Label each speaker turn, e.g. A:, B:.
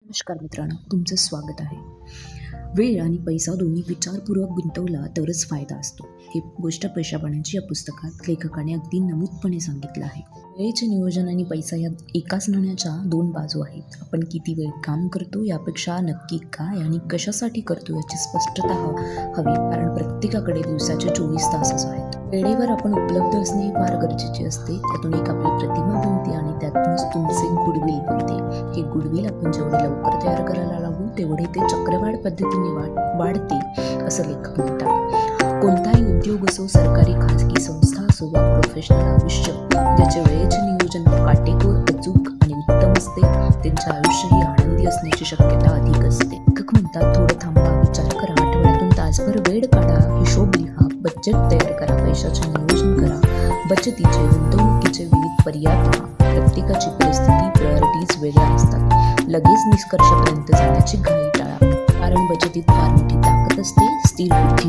A: नमस्कार मित्रांनो, तुमचं स्वागत आहे. वेळ आणि पैसा दोन्ही विचारपूर्वक गुंतवला तरच फायदा असतो. ही गोष्ट पैसा पाण्याची या पुस्तकात लेखकाने अगदी नमूदपणे सांगितलं आहे. वेळेचे नियोजन आणि पैसा या एकाच नाण्याच्या दोन बाजू आहेत. आपण किती वेळ काम करतो यापेक्षा नक्की काय आणि कशासाठी करतो याची स्पष्टता हवी, कारण प्रत्येकाकडे दिवसाचे 24 तासच आहेत. वेळेवर आपण उपलब्ध असणे फार गरजेचे असते. त्यातून एक आपली प्रतिमा बनते आणि त्यातूनच तुमचे गुडविल बनते. हे गुडविल आपण जेवढे लवकर तयार करायला लागू तेवढे ते चक्रवाढ पद्धतीने वाढते असं लेखक म्हणतात. कोणताही उद्योग असो, सरकारी खाजगी संस्था असो वा प्रोफेशनल आयुष्य, ज्याचे वेळेचे नियोजन काटेकोर, अचूक आणि उत्तम असते त्यांचे आयुष्यही आनंदी असण्याची शक्यता अधिक असते. लेखक म्हणतात, थोडं थांबा, विचार करा, आठवड्यातून तासभर वेळ काढा, हिशोब लिहा, बजेट तयार करा, पैशाचे नियोजन करा, बचतीचे, गुंतवणुकीचे विविध पर्याय पहा. प्रत्येकाची परिस्थिती, प्रायोरिटीज वेगळ्या असतात. लगेच निष्कर्षापर्यंत जाण्याची घाई टाळा, कारण बचतीत फार मोठी ताकद असते. स्थिर बुद्धी